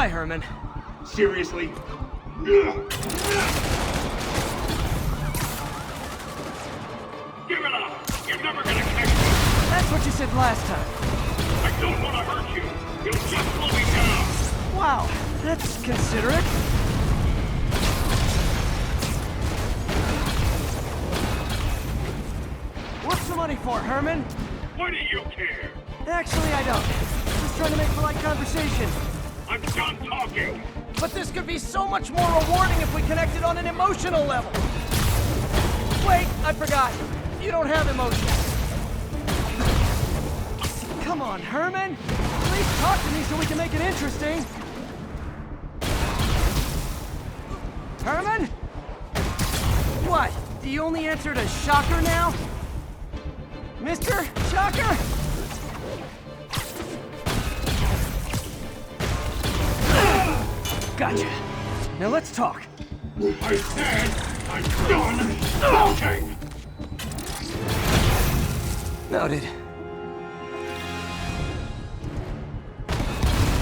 Bye, Herman. Seriously? Give it up! You're never gonna catch me! That's what you said last time. I don't want to hurt you! You'll just slow me down! Wow, that's considerate. What's the money for, Herman? Why do you care? Actually, I don't. Just trying to make polite conversation. I'm done talking! But this could be so much more rewarding if we connected on an emotional level. Wait, I forgot. You don't have emotions. Come on, Herman. At least talk to me so we can make it interesting. Herman? What? Do you only answer to Shocker now? Mr. Shocker? Gotcha. Now let's talk. I said I'm done talking! Noted.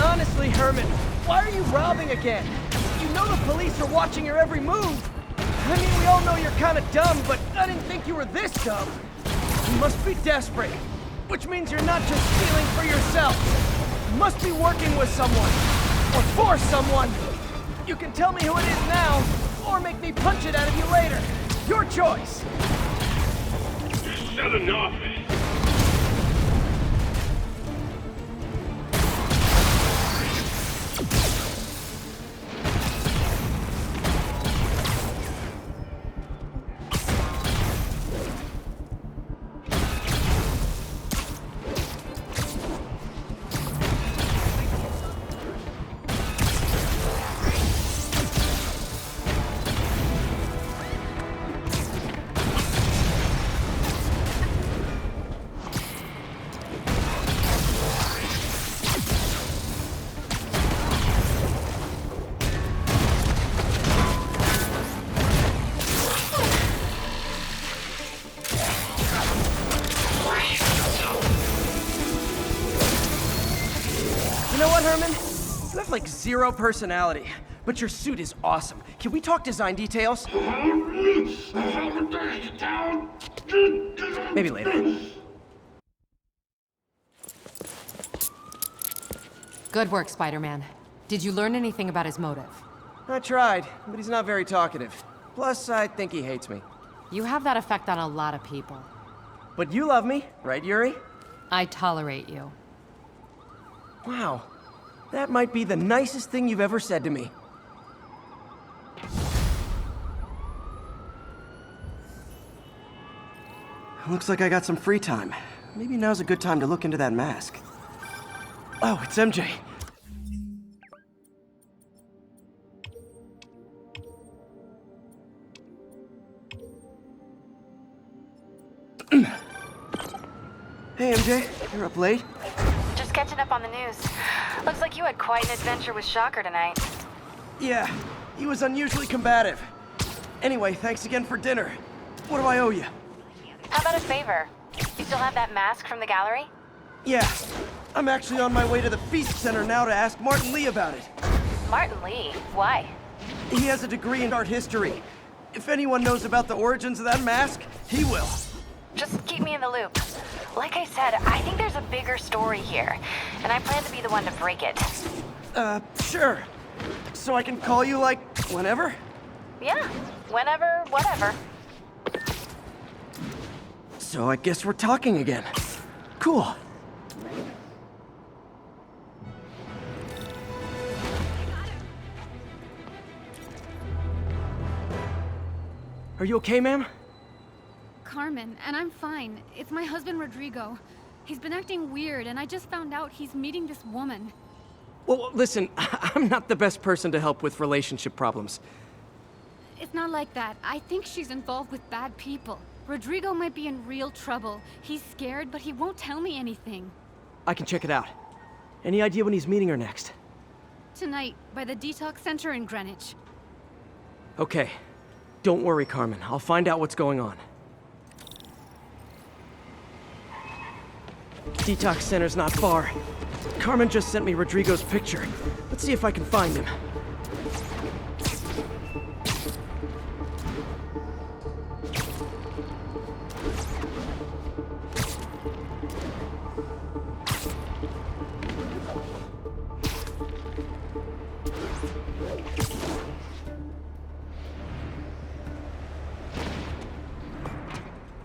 Honestly, Herman, why are you robbing again? You know the police are watching your every move. I mean, we all know you're kind of dumb, but I didn't think you were this dumb. You must be desperate, which means you're not just stealing for yourself. You must be working with someone, or for someone. You can tell me who it is now, or make me punch it out of you later. Your choice. You said enough! You know what, Herman? You have like zero personality, but your suit is awesome. Can we talk design details? Maybe later. Good work, Spider-Man. Did you learn anything about his motive? I tried, but he's not very talkative. Plus, I think he hates me. You have that effect on a lot of people. But you love me, right, Yuri? I tolerate you. Wow. That might be the nicest thing you've ever said to me. Looks like I got some free time. Maybe now's a good time to look into that mask. Oh, it's MJ. Hey, MJ. You're up late? Just catching up on the news. Looks like you had quite an adventure with Shocker tonight. Yeah, he was unusually combative. Anyway, thanks again for dinner. What do I owe you? How about a favor? You still have that mask from the gallery? Yeah, I'm actually on my way to the Feast Center now to ask Martin Lee about it. Martin Lee? Why? He has a degree in art history. If anyone knows about the origins of that mask, he will. Just keep me in the loop. Like I said, I think there's a bigger story here, and I plan to be the one to break it. Sure. So I can call you, like, whenever? Yeah, whenever, whatever. So I guess we're talking again. Cool. Are you okay, ma'am? Carmen, and I'm fine. It's my husband, Rodrigo. He's been acting weird, and I just found out he's meeting this woman. Well, listen, I'm not the best person to help with relationship problems. It's not like that. I think she's involved with bad people. Rodrigo might be in real trouble. He's scared, but he won't tell me anything. I can check it out. Any idea when he's meeting her next? Tonight, by the detox center in Greenwich. Okay. Don't worry, Carmen. I'll find out what's going on. Detox center's not far. Carmen just sent me Rodrigo's picture. Let's see if I can find him.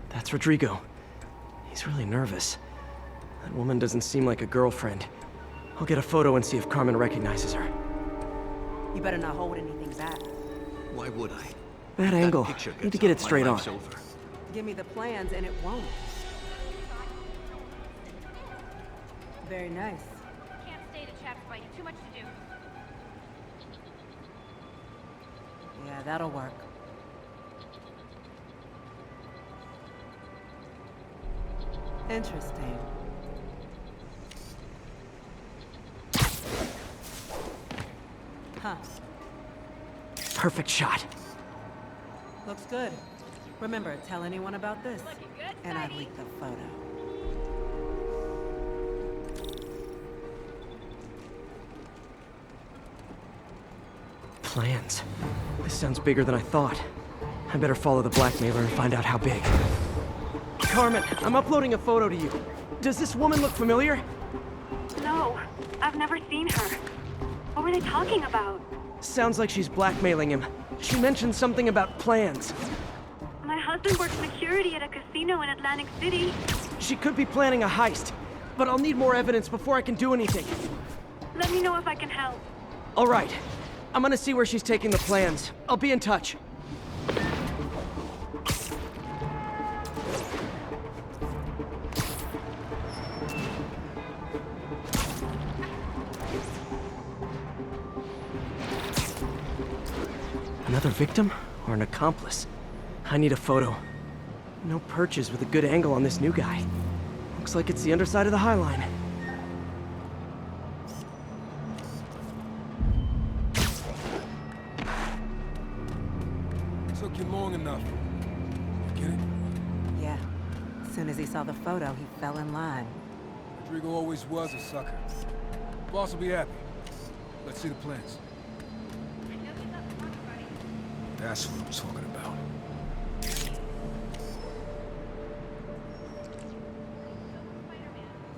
That's Rodrigo. He's really nervous. That woman doesn't seem like a girlfriend. I'll get a photo and see if Carmen recognizes her. You better not hold anything back. Why would I? Bad angle. Need to get it straight on. Give me the plans and it won't. Very nice. Can't stay to chat, Spidey. Too much to do. Yeah, that'll work. Interesting. Huh. Perfect shot. Looks good. Remember, tell anyone about this. And I'd leak the photo. Plans. This sounds bigger than I thought. I better follow the blackmailer and find out how big. Carmen, I'm uploading a photo to you. Does this woman look familiar? No, I've never seen her. What were they talking about? Sounds like she's blackmailing him. She mentioned something about plans. My husband works security at a casino in Atlantic City. She could be planning a heist, but I'll need more evidence before I can do anything. Let me know if I can help. All right. I'm gonna see where she's taking the plans. I'll be in touch. Another victim or an accomplice? I need a photo. No perches with a good angle on this new guy. Looks like it's the underside of the High Line. Took you long enough. Get it? Yeah. As soon as he saw the photo, he fell in line. Rodrigo always was a sucker. Boss will be happy. Let's see the plans. That's what I'm talking about.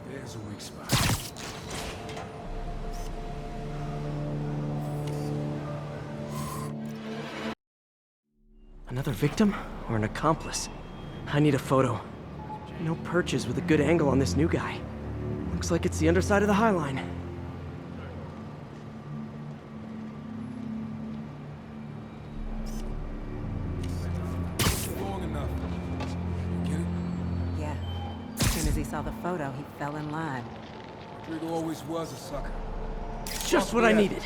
There's a weak spot. Another victim or an accomplice? I need a photo. No perches with a good angle on this new guy. Looks like it's the underside of the High Line. Long enough. Get it? Yeah. As soon as he saw the photo, he fell in line. Rodrigo always was a sucker. Just what I needed.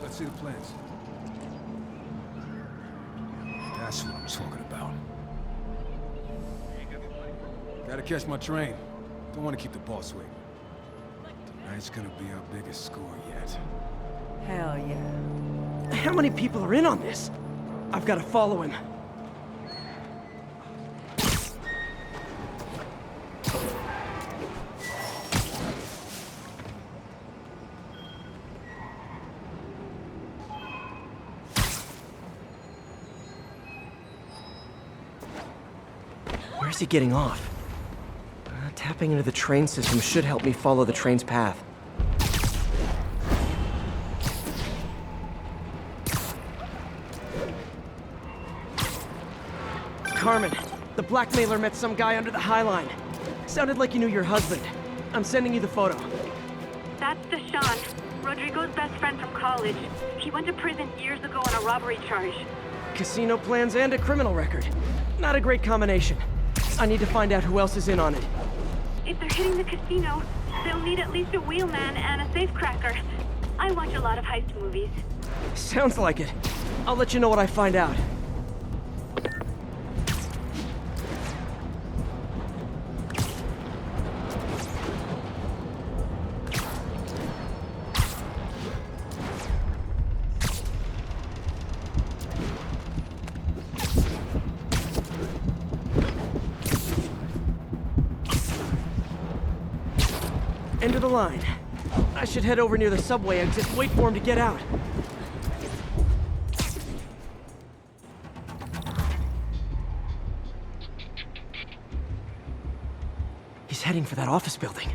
Let's see the plans. That's what I'm talking about. Gotta catch my train. Don't want to keep the boss waiting. Tonight's gonna be our biggest score yet. Hell yeah. How many people are in on this? I've got to follow him. Where's he getting off? Tapping into the train system should help me follow the train's path. Carmen, the blackmailer met some guy under the High Line. Sounded like he knew your husband. I'm sending you the photo. That's Deshaun, Rodrigo's best friend from college. He went to prison years ago on a robbery charge. Casino plans and a criminal record. Not a great combination. I need to find out who else is in on it. If they're hitting the casino, they'll need at least a wheelman and a safecracker. I watch a lot of heist movies. Sounds like it. I'll let you know what I find out. End of the line. I should head over near the subway exit and wait for him to get out. He's heading for that office building.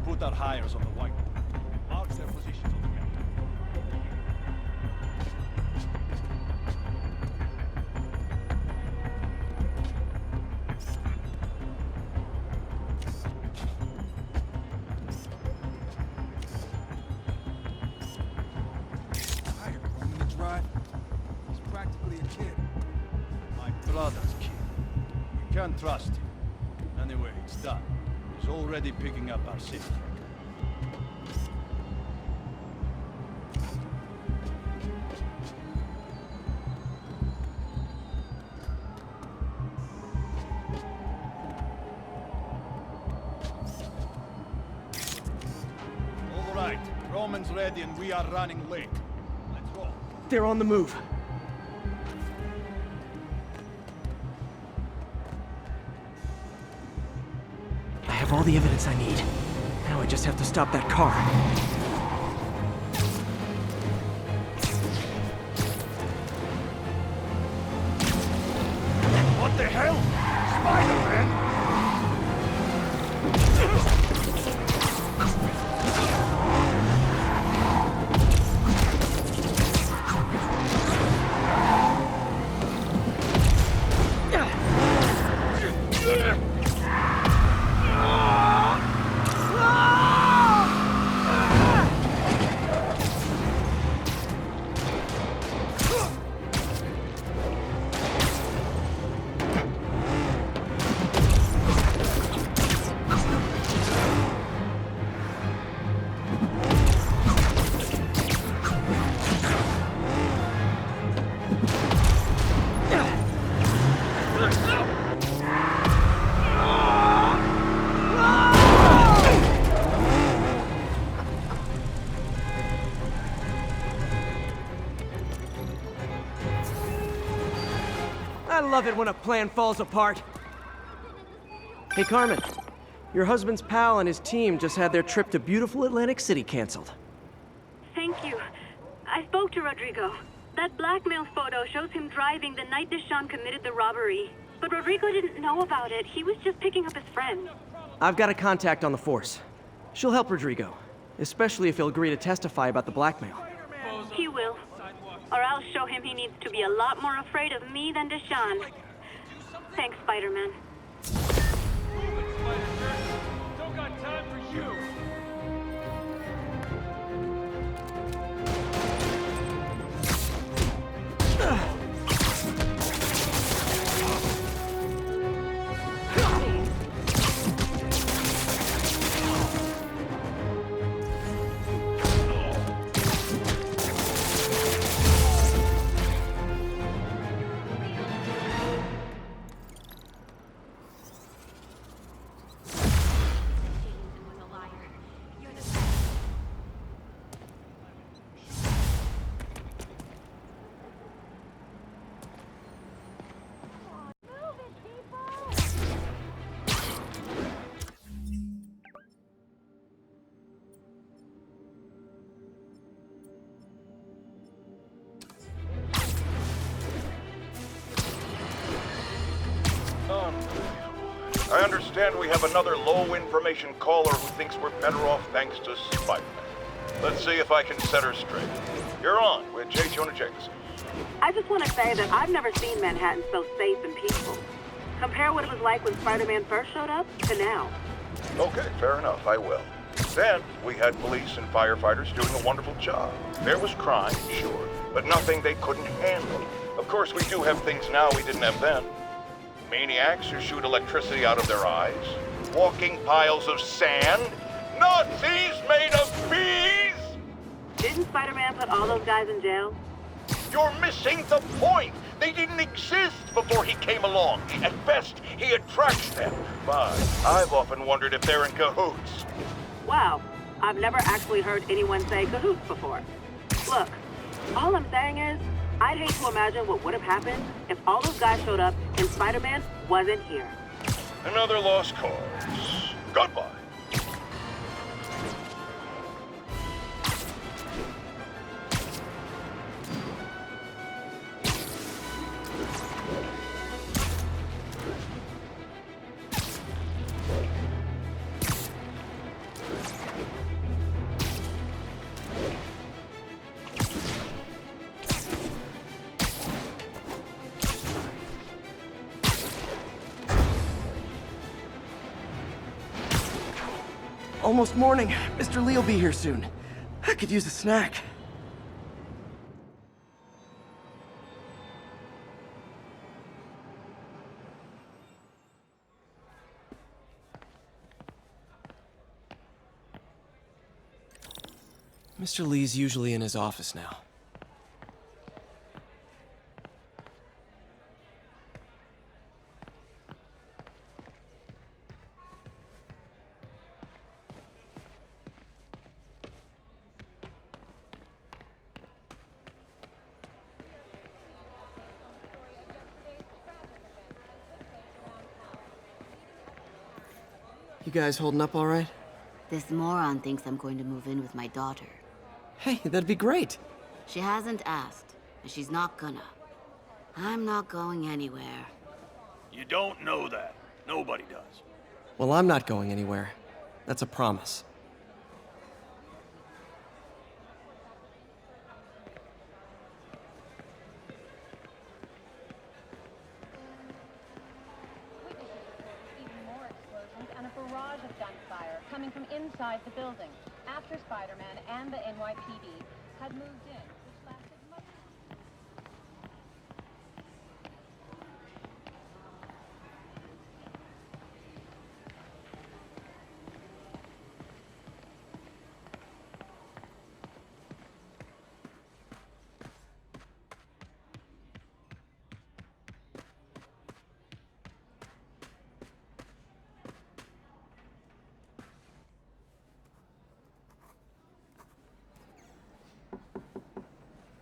Put our hires on the white. Mark their positions on the map. Hired Roman to drive. He's practically a kid. My brother's kid. You can't trust him. Anyway, it's done. He's already picking up our safe tracker. All right, Roman's ready and we are running late. Let's roll. They're on the move. I have all the evidence I need. Now I just have to stop that car. What the hell? Spider-Man! I love it when a plan falls apart. Hey, Carmen. Your husband's pal and his team just had their trip to beautiful Atlantic City canceled. Thank you. I spoke to Rodrigo. That blackmail photo shows him driving the night Deshawn committed the robbery. But Rodrigo didn't know about it. He was just picking up his friend. I've got a contact on the force. She'll help Rodrigo, especially if he'll agree to testify about the blackmail. He will. Or I'll show him he needs to be a lot more afraid of me than Deshawn. Thanks, Spider-Man. Don't got time for you. I understand we have another low-information caller who thinks we're better off thanks to Spider-Man. Let's see if I can set her straight. You're on with J. Jonah Jameson. I just want to say that I've never seen Manhattan so safe and peaceful. Compare what it was like when Spider-Man first showed up to now. Okay, fair enough, I will. Then, we had police and firefighters doing a wonderful job. There was crime, sure, but nothing they couldn't handle. Of course, we do have things now we didn't have then. Maniacs who shoot electricity out of their eyes, walking piles of sand, Nazis made of bees! Didn't Spider-Man put all those guys in jail? You're missing the point! They didn't exist before he came along. At best, he attracts them. But I've often wondered if they're in cahoots. Wow, I've never actually heard anyone say cahoots before. Look, all I'm saying is, I'd hate to imagine what would have happened if all those guys showed up and Spider-Man wasn't here. Another lost cause. Goodbye. Almost morning. Mr. Lee will be here soon. I could use a snack. Mr. Lee's usually in his office now. You guys holding up all right? This moron thinks I'm going to move in with my daughter. Hey, that'd be great. She hasn't asked, and she's not gonna. I'm not going anywhere. You don't know that. Nobody does. Well, I'm not going anywhere. That's a promise. And a barrage of gunfire coming from inside the building after Spider-Man and the NYPD had moved in, which lasted much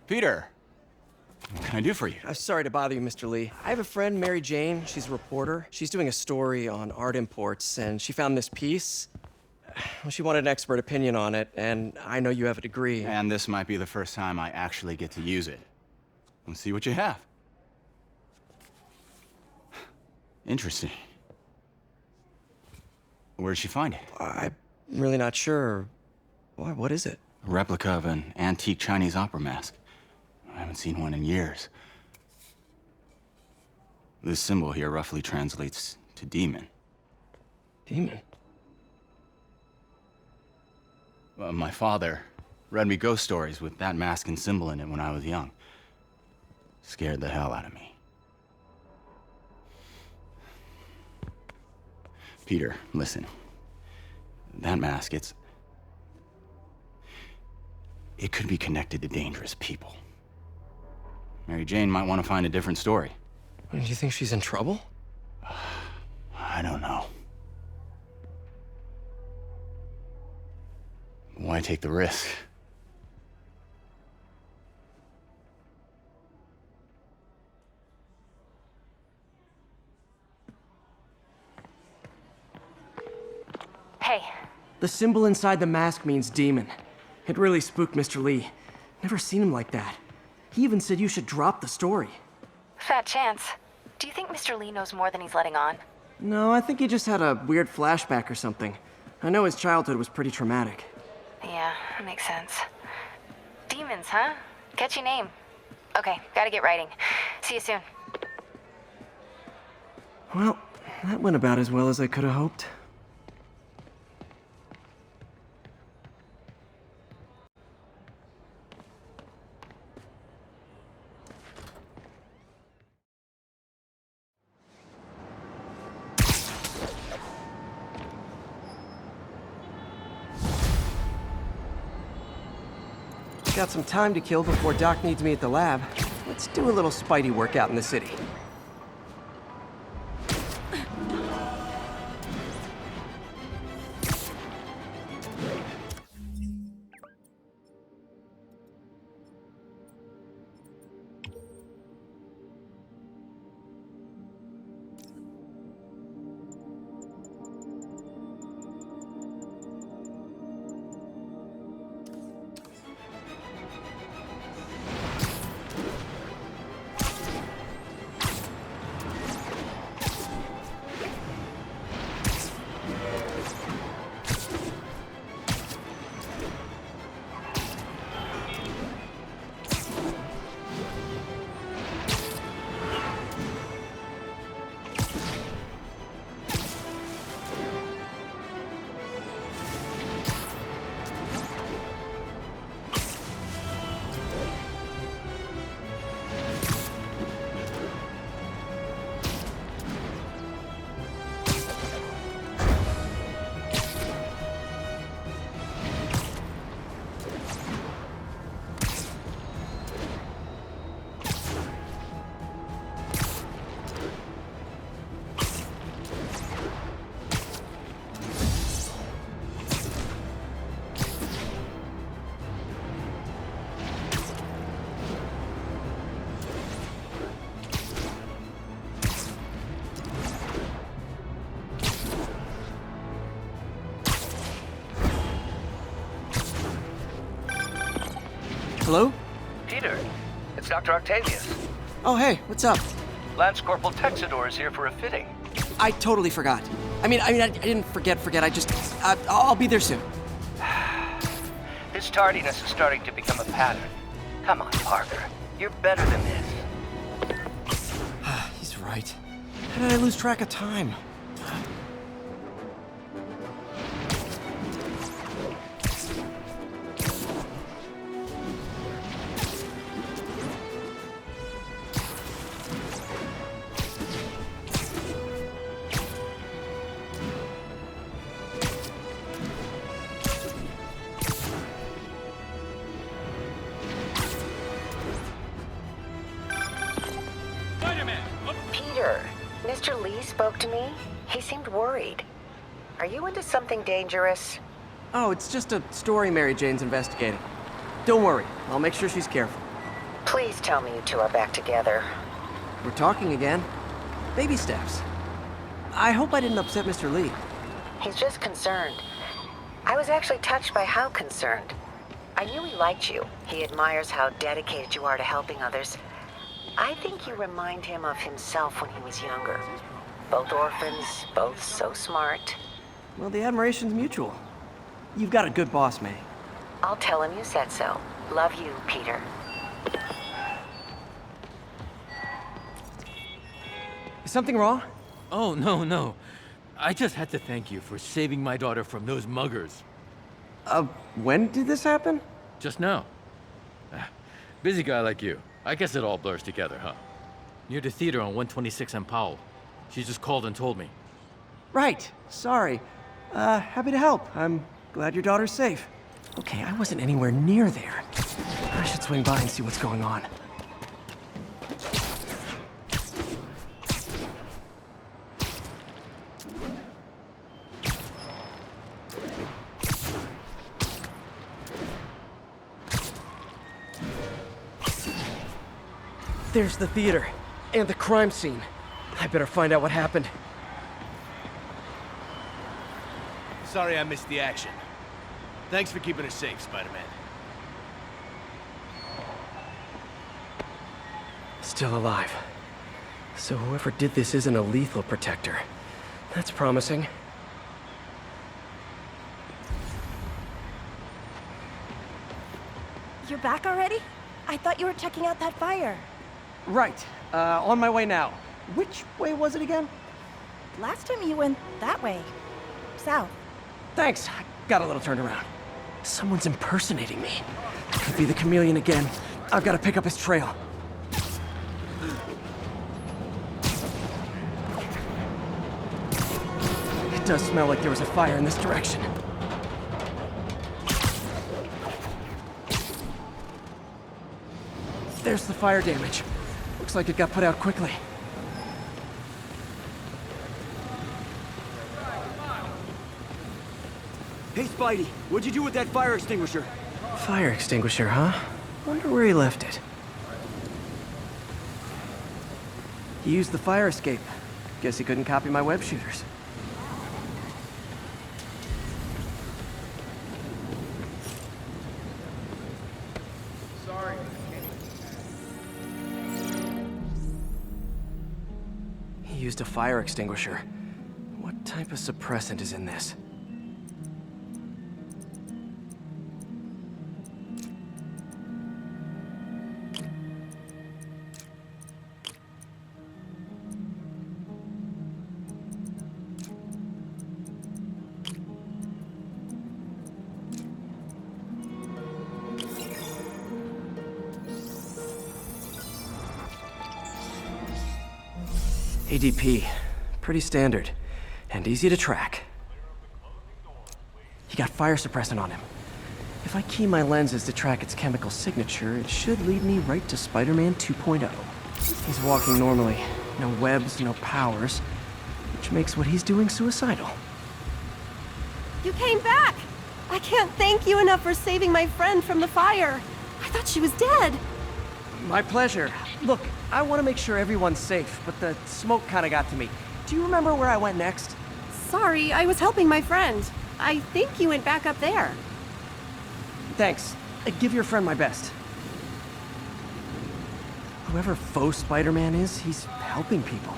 Peter, what can I do for you? Sorry to bother you, Mr. Lee. I have a friend, Mary Jane. She's a reporter. She's doing a story on art imports, and she found this piece. Well, she wanted an expert opinion on it, and I know you have a degree. And this might be the first time I actually get to use it. Let's see what you have. Interesting. Where'd she find it? I'm really not sure. Why, what is it? A replica of an antique Chinese opera mask. I haven't seen one in years. This symbol here roughly translates to demon. Demon? Well, my father read me ghost stories with that mask and symbol in it when I was young. Scared the hell out of me. Peter, listen. That mask, it could be connected to dangerous people. Mary Jane might want to find a different story. Do you think she's in trouble? I don't know. Why take the risk? Hey. The symbol inside the mask means demon. It really spooked Mr. Lee. Never seen him like that. He even said you should drop the story. Fat chance. Do you think Mr. Lee knows more than he's letting on? No, I think he just had a weird flashback or something. I know his childhood was pretty traumatic. Yeah, that makes sense. Demons, huh? Catchy name. Okay, gotta get writing. See you soon. Well, that went about as well as I could have hoped. Got some time to kill before Doc needs me at the lab. Let's do a little Spidey workout in the city. Hello? Peter, it's Dr. Octavius. Oh, hey, what's up? Lance Corporal Texador is here for a fitting. I totally forgot. I didn't forget. I'll be there soon. His tardiness is starting to become a pattern. Come on, Parker. You're better than this. He's right. How did I lose track of time? Peter, Mr. Lee spoke to me. He seemed worried. Are you into something dangerous? Oh, it's just a story Mary Jane's investigating. Don't worry, I'll make sure she's careful. Please tell me you two are back together. We're talking again. Baby steps. I hope I didn't upset Mr. Lee. He's just concerned. I was actually touched by how concerned. I knew he liked you. He admires how dedicated you are to helping others. I think you remind him of himself when he was younger. Both orphans, both so smart. Well, the admiration's mutual. You've got a good boss, May. I'll tell him you said so. Love you, Peter. Is something wrong? Oh, no. I just had to thank you for saving my daughter from those muggers. When did this happen? Just now. Busy guy like you. I guess it all blurs together, huh? Near the theater on 126 and Powell. She just called and told me. Right. Sorry. Happy to help. I'm glad your daughter's safe. Okay, I wasn't anywhere near there. I should swing by and see what's going on. There's the theater, and the crime scene. I better find out what happened. Sorry I missed the action. Thanks for keeping us safe, Spider-Man. Still alive. So whoever did this isn't a lethal protector. That's promising. You're back already? I thought you were checking out that fire. Right. On my way now. Which way was it again? Last time you went that way. South. Thanks. I got a little turned around. Someone's impersonating me. Could be the chameleon again. I've got to pick up his trail. It does smell like there was a fire in this direction. There's the fire damage. Looks like it got put out quickly. Hey, Spidey, what'd you do with that fire extinguisher? Fire extinguisher, huh? Wonder where he left it. He used the fire escape. Guess he couldn't copy my web shooters. Sorry. He used a fire extinguisher. What type of suppressant is in this? ADP. Pretty standard. And easy to track. He got fire suppressant on him. If I key my lenses to track its chemical signature, it should lead me right to Spider-Man 2.0. He's walking normally. No webs, no powers. Which makes what he's doing suicidal. You came back! I can't thank you enough for saving my friend from the fire. I thought she was dead. My pleasure. Look, I want to make sure everyone's safe, but the smoke kind of got to me. Do you remember where I went next? Sorry, I was helping my friend. I think you went back up there. Thanks. Give your friend my best. Whoever faux Spider-Man is, he's helping people.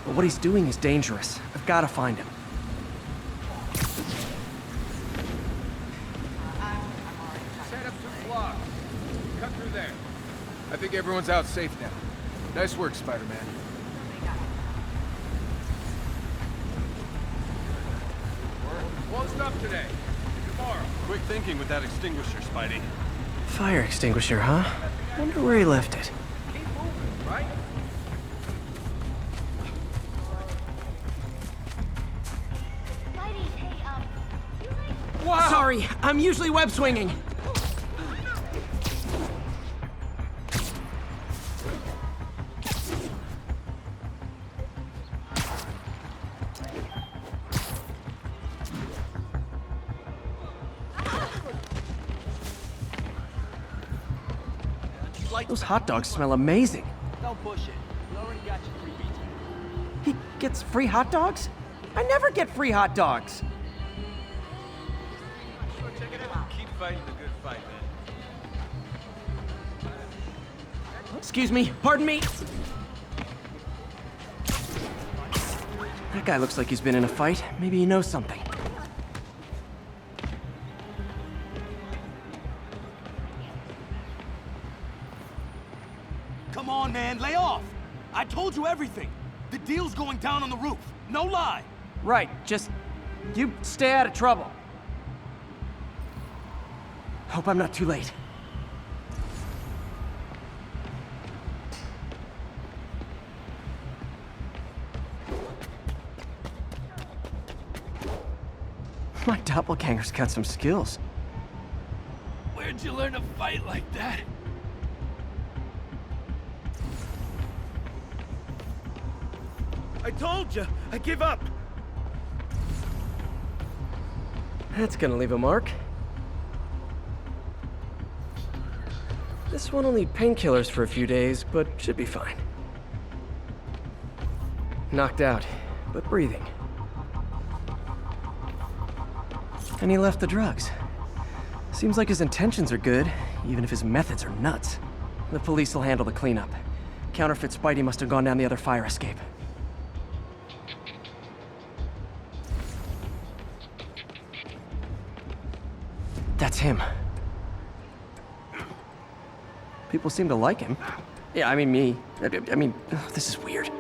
But what he's doing is dangerous. I've got to find him. Set up 2 blocks. Cut through there. I think everyone's out safe now. Nice work, Spider-Man. Won't stop today. Tomorrow. Quick thinking with that extinguisher, Spidey. Fire extinguisher, huh? Wonder where he left it. Keep moving, right? Wow. Sorry, I'm usually web swinging. Those hot dogs smell amazing. Don't push it. We already got you 3 beats. He gets free hot dogs? I never get free hot dogs. Sure, check it out. Keep fighting the good fight, man. Excuse me, pardon me. That guy looks like he's been in a fight. Maybe he knows something. Come on, man, lay off! I told you everything! The deal's going down on the roof, no lie! Right, just... you stay out of trouble. Hope I'm not too late. My doppelganger's got some skills. Where'd you learn to fight like that? I told you, I give up. That's gonna leave a mark. This one will need painkillers for a few days, but should be fine. Knocked out, but breathing. And he left the drugs. Seems like his intentions are good, even if his methods are nuts. The police will handle the cleanup. Counterfeit Spidey must have gone down the other fire escape. That's him. People seem to like him. Yeah, I mean me. I mean, this is weird.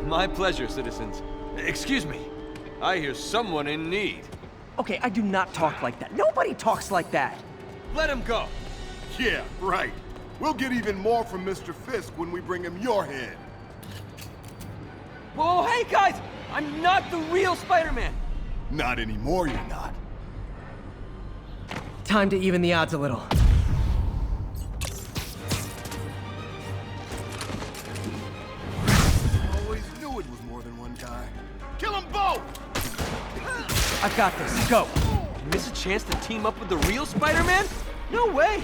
My pleasure, citizens. Excuse me. I hear someone in need. Okay, I do not talk like that. Nobody talks like that. Let him go. Yeah, right. We'll get even more from Mr. Fisk when we bring him your head. Whoa, hey guys! I'm not the real Spider-Man! Not anymore, you're not. Time to even the odds a little. Always knew it was more than one guy. Kill them both! I've got this. Go! You miss a chance to team up with the real Spider-Man? No way!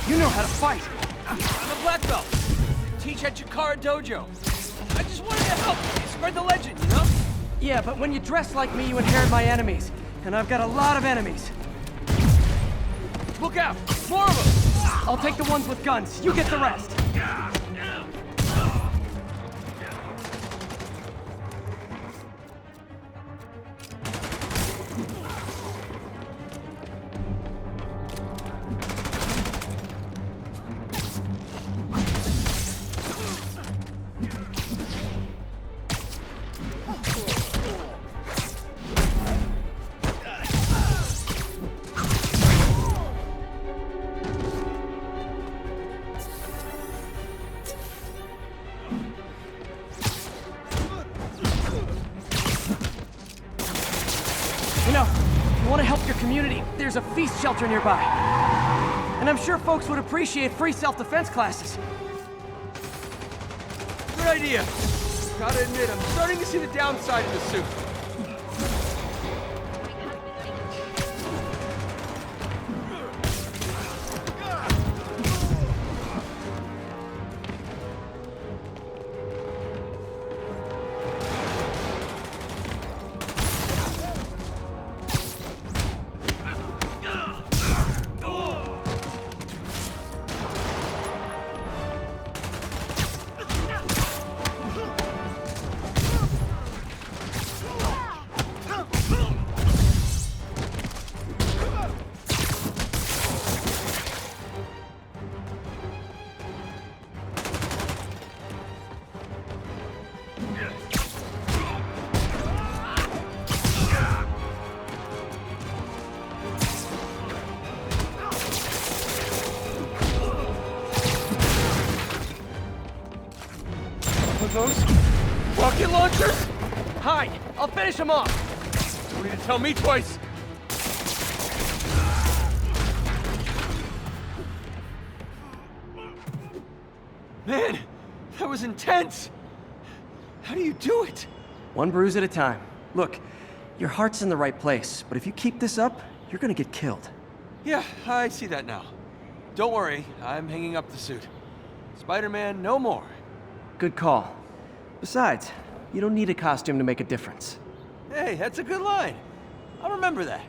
You know how to fight! I'm a black belt. Teach at Chikara Dojo. I just wanted to help spread the legend, you know? Yeah, but when you dress like me, you inherit my enemies. And I've got a lot of enemies. Look out! More of them! I'll take the ones with guns. You get the rest. You know, if you want to help your community, there's a feast shelter nearby. And I'm sure folks would appreciate free self-defense classes. Good idea. Gotta admit, I'm starting to see the downside of the suit. Those rocket launchers? Hide! I'll finish them off! You need to tell me twice! Man, that was intense! How do you do it? One bruise at a time. Look, your heart's in the right place, but if you keep this up, you're gonna get killed. Yeah, I see that now. Don't worry, I'm hanging up the suit. Spider-Man, no more. Good call. Besides, you don't need a costume to make a difference. Hey, that's a good line. I'll remember that.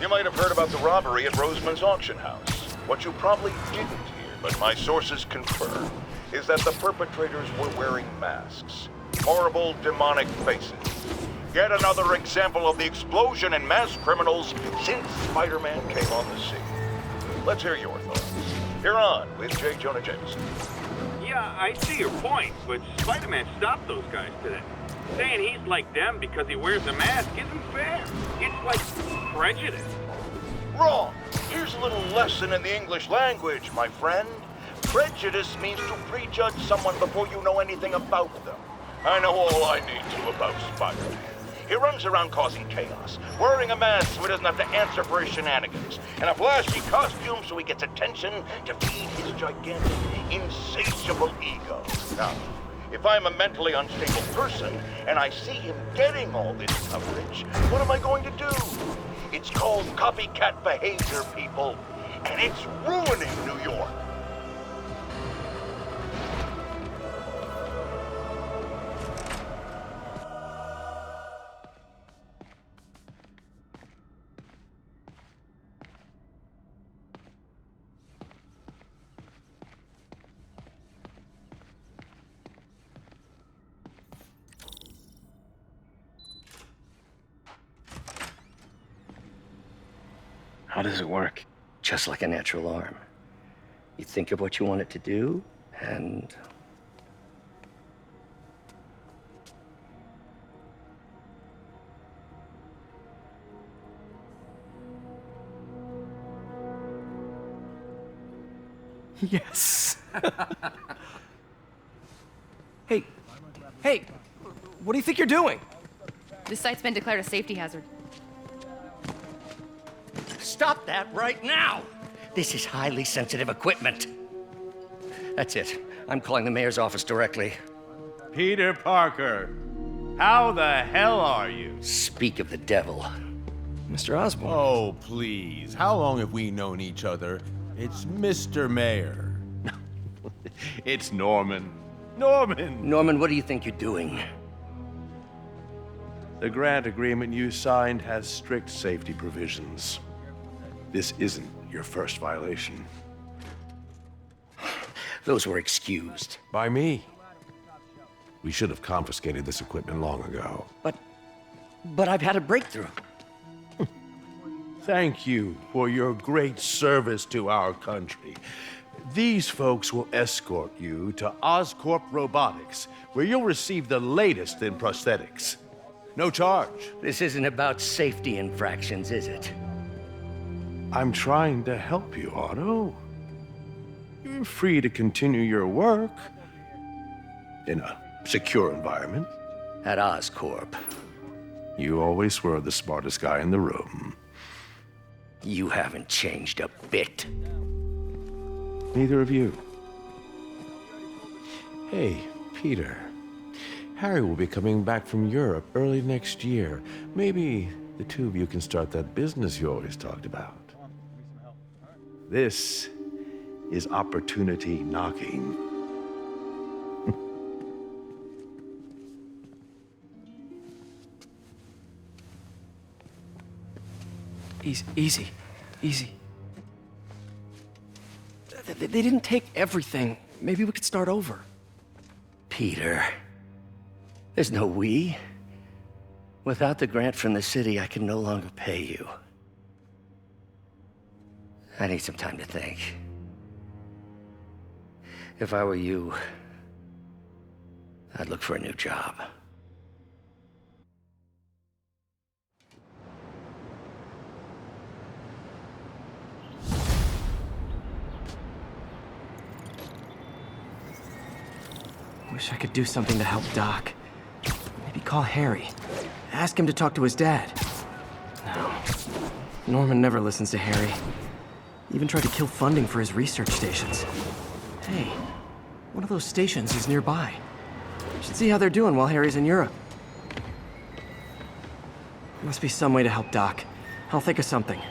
You might have heard about the robbery at Roseman's auction house. What you probably didn't hear, but my sources confirm, is that the perpetrators were wearing masks. Horrible, demonic faces. Yet another example of the explosion in mass criminals since Spider-Man came on the scene. Let's hear your thoughts. You're on with J. Jonah Jameson. Yeah, I see your point, but Spider-Man stopped those guys today. Saying he's like them because he wears a mask isn't fair. It's like prejudice. Wrong. Here's a little lesson in the English language, my friend. Prejudice means to prejudge someone before you know anything about them. I know all I need to about Spider-Man. He runs around causing chaos, wearing a mask so he doesn't have to answer for his shenanigans, and a flashy costume so he gets attention to feed his gigantic, insatiable ego. Now, if I'm a mentally unstable person and I see him getting all this coverage, what am I going to do? It's called copycat behavior, people, and it's ruining New York. How does it work? Just like a natural arm. You think of what you want it to do, and... Yes. Hey, what do you think you're doing? This site's been declared a safety hazard. Stop that right now! This is highly sensitive equipment. That's it. I'm calling the mayor's office directly. Peter Parker, how the hell are you? Speak of the devil. Mr. Osborn. Oh, please. How long have we known each other? It's Mr. Mayor. It's Norman. Norman, what do you think you're doing? The grant agreement you signed has strict safety provisions. This isn't your first violation. Those were excused. By me. We should have confiscated this equipment long ago. But I've had a breakthrough. Thank you for your great service to our country. These folks will escort you to Oscorp Robotics, where you'll receive the latest in prosthetics. No charge. This isn't about safety infractions, is it? I'm trying to help you, Otto. You're free to continue your work in a secure environment. At Oscorp. You always were the smartest guy in the room. You haven't changed a bit. Neither of you. Hey, Peter. Harry will be coming back from Europe early next year. Maybe the two of you can start that business you always talked about. This is opportunity knocking. Easy. They didn't take everything. Maybe we could start over. Peter, there's no we. Without the grant from the city, I can no longer pay you. I need some time to think. If I were you, I'd look for a new job. Wish I could do something to help Doc. Maybe call Harry. Ask him to talk to his dad. No. Norman never listens to Harry. Even tried to kill funding for his research stations. Hey, one of those stations is nearby. Should see how they're doing while Harry's in Europe. Must be some way to help Doc. I'll think of something.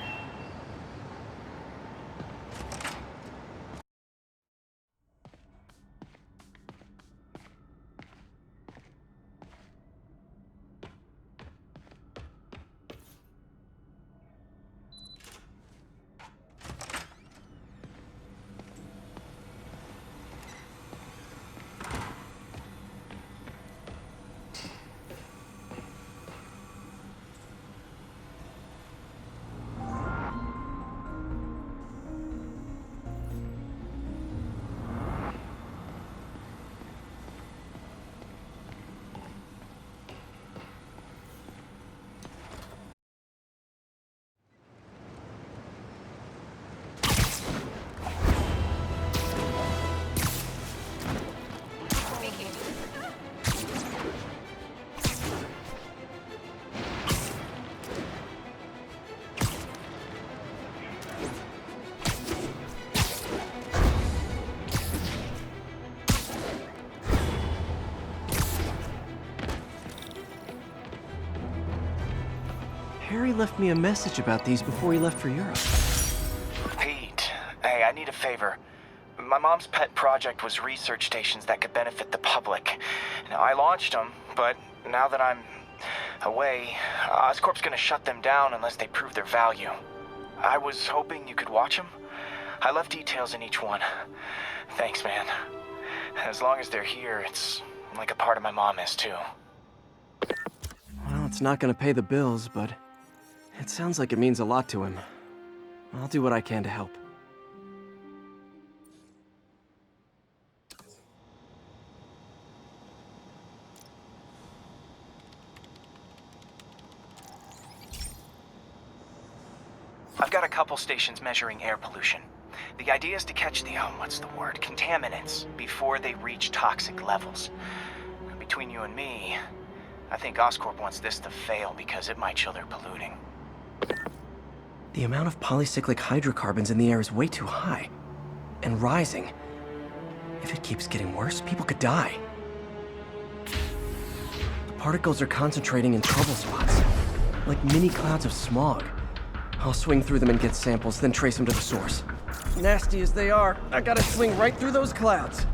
Harry left me a message about these before he left for Europe. Pete, hey, I need a favor. My mom's pet project was research stations that could benefit the public. Now, I launched them, but now that I'm away, Oscorp's gonna shut them down unless they prove their value. I was hoping you could watch them. I left details in each one. Thanks, man. As long as they're here, it's like a part of my mom is, too. Well, it's not gonna pay the bills, but it sounds like it means a lot to him. I'll do what I can to help. I've got a couple stations measuring air pollution. The idea is to catch the, contaminants before they reach toxic levels. Between you and me, I think Oscorp wants this to fail because it might show they're polluting. The amount of polycyclic hydrocarbons in the air is way too high. And rising. If it keeps getting worse, people could die. The particles are concentrating in trouble spots, like mini clouds of smog. I'll swing through them and get samples, then trace them to the source. Nasty as they are, I gotta swing right through those clouds.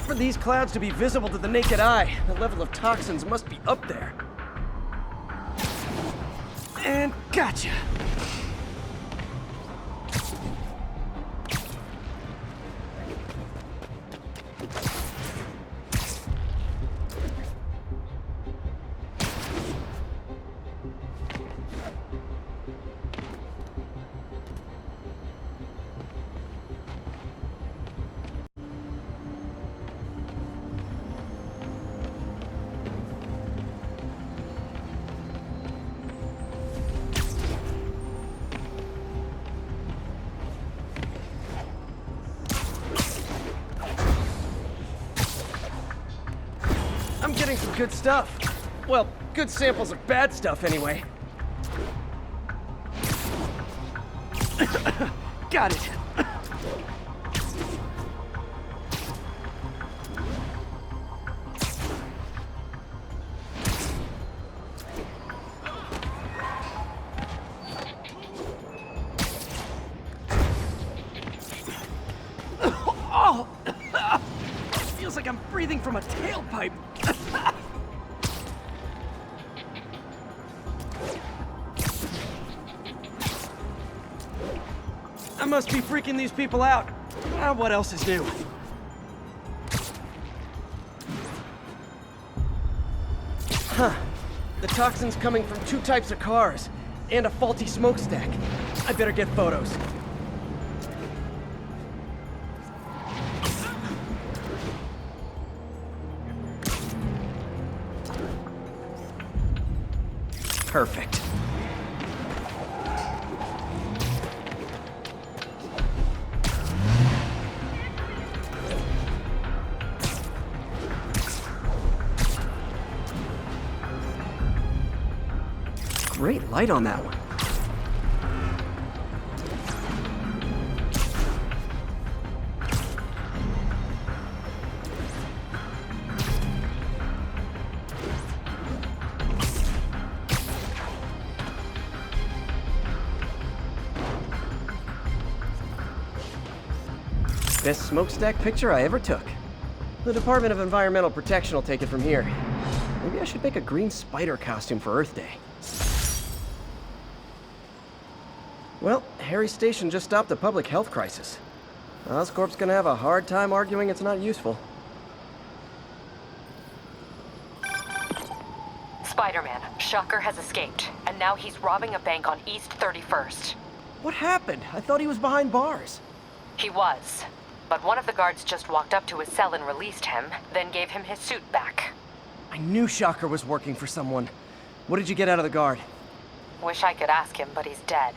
For these clouds to be visible to the naked eye, the level of toxins must be up there. And gotcha! I'm getting some good stuff. Well, good samples of bad stuff, anyway. Got it. Oh! Feels like I'm breathing from a tailpipe. I must be freaking these people out. What else is new? Huh. The toxin's coming from 2 types of cars, and a faulty smokestack. I better get photos. Perfect. Great light on that one. Best smokestack picture I ever took. The Department of Environmental Protection will take it from here. Maybe I should make a green spider costume for Earth Day. Well, Harry's station just stopped a public health crisis. Oscorp's gonna have a hard time arguing it's not useful. Spider-Man, Shocker has escaped, and now he's robbing a bank on East 31st. What happened? I thought he was behind bars. He was, but one of the guards just walked up to his cell and released him, then gave him his suit back. I knew Shocker was working for someone. What did you get out of the guard? Wish I could ask him, but he's dead.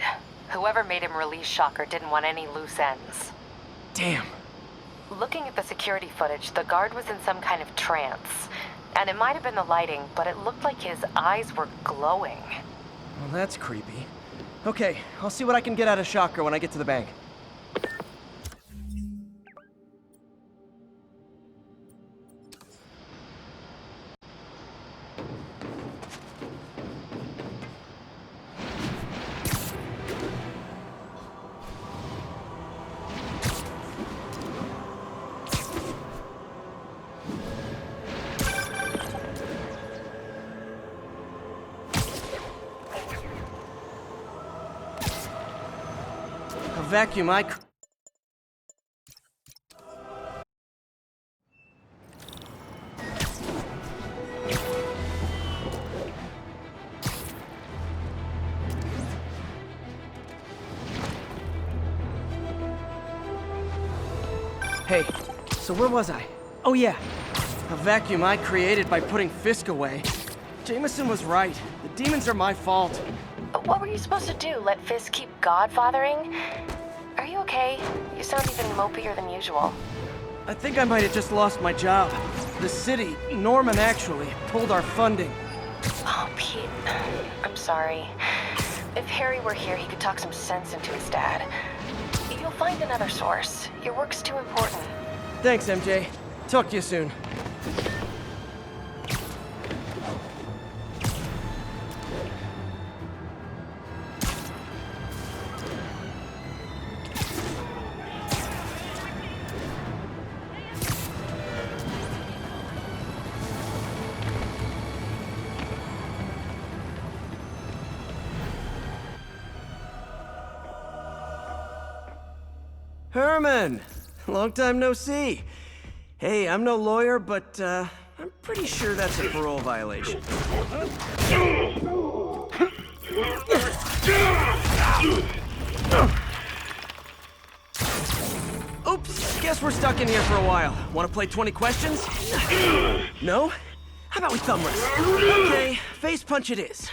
Whoever made him release Shocker didn't want any loose ends. Damn. Looking at the security footage, the guard was in some kind of trance. And it might have been the lighting, but it looked like his eyes were glowing. Well, that's creepy. Okay, I'll see what I can get out of Shocker when I get to the bank. Vacuum, Hey, so where was I? Oh yeah, a vacuum I created by putting Fisk away. Jameson was right. The demons are my fault. What were you supposed to do? Let Fisk keep godfathering? Are you okay? You sound even mopier than usual. I think I might have just lost my job. The city, Norman actually, pulled our funding. Oh, Pete. I'm sorry. If Harry were here, he could talk some sense into his dad. You'll find another source. Your work's too important. Thanks, MJ. Talk to you soon. Herman! Long time no see. Hey, I'm no lawyer, but I'm pretty sure that's a parole violation. Oops, guess we're stuck in here for a while. Want to play 20 questions? No? How about we thumb wrestle? Okay, face punch it is.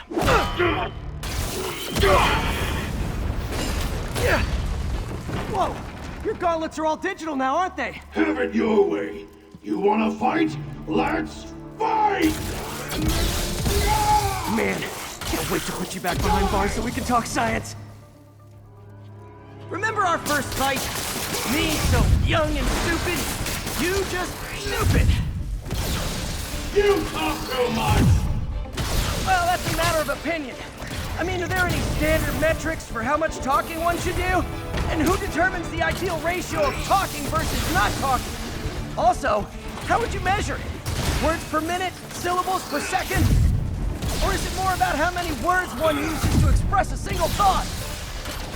Whoa! Your gauntlets are all digital now, aren't they? Have it your way. You wanna fight? Let's fight! Man, can't wait to put you back behind bars so we can talk science. Remember our first fight? Me, so young and stupid. You just stupid. You talk too much! Well, that's a matter of opinion. I mean, are there any standard metrics for how much talking one should do? And who determines the ideal ratio of talking versus not talking? Also, how would you measure it? Words per minute? Syllables per second? Or is it more about how many words one uses to express a single thought?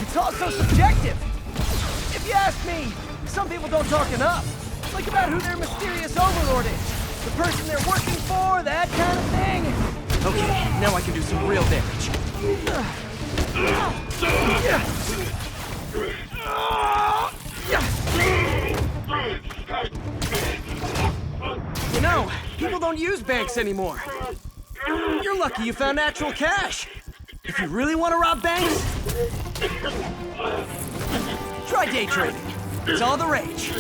It's all so subjective. If you ask me, some people don't talk enough. Like about who their mysterious overlord is. The person they're working for, that kind of thing. Okay, now I can do some real damage. You know, people don't use banks anymore. You're lucky you found actual cash. If you really want to rob banks, try day trading. It's all the rage.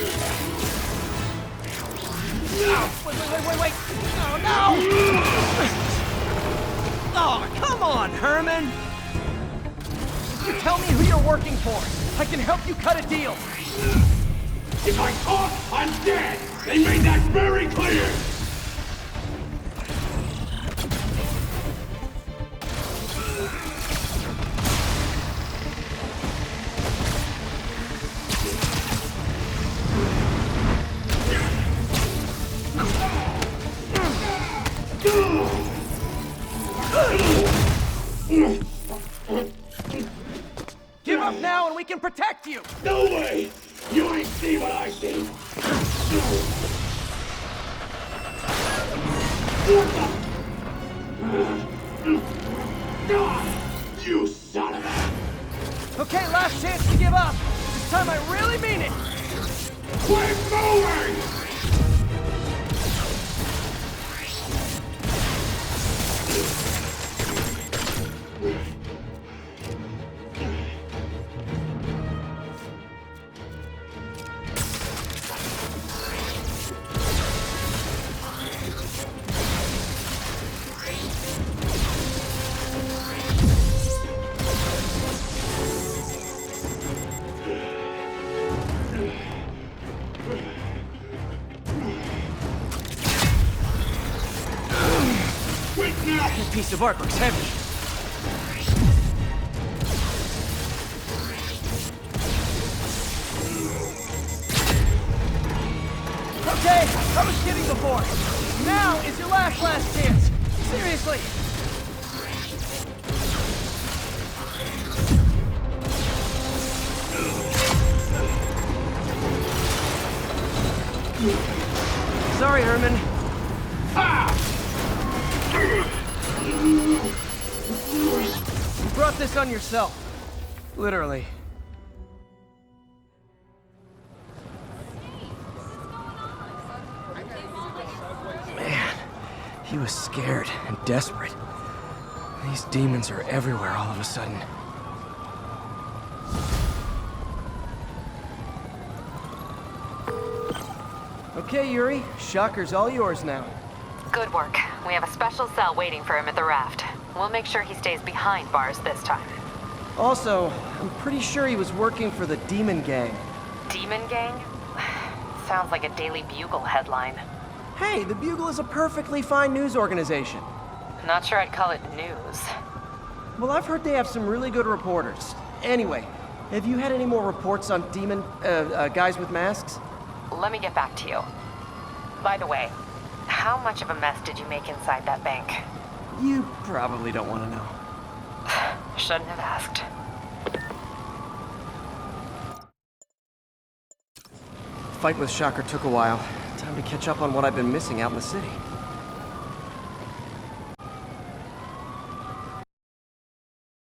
Wait. Oh, no! Oh, come on, Herman! You tell me who you're working for. I can help you cut a deal. If I talk, I'm dead! They made that very clear! Give up now and we can protect you! No way! You ain't see what I see! You son of a... Okay, last chance to give up. This time I really mean it! Quit moving! piece of art looks heavy. Okay, I was kidding before. Now is your last chance. Seriously. Sorry, Herman. You brought this on yourself. Literally. Man, he was scared and desperate. These demons are everywhere all of a sudden. Okay, Yuri. Shocker's all yours now. Good work. We have a special cell waiting for him at the raft. We'll make sure he stays behind bars this time. Also, I'm pretty sure he was working for the Demon Gang. Demon Gang? Sounds like a Daily Bugle headline. Hey, the Bugle is a perfectly fine news organization. Not sure I'd call it news. Well, I've heard they have some really good reporters. Anyway, have you had any more reports on demon, guys with masks? Let me get back to you. By the way, how much of a mess did you make inside that bank? You probably don't want to know. Shouldn't have asked. Fight with Shocker took a while. Time to catch up on what I've been missing out in the city.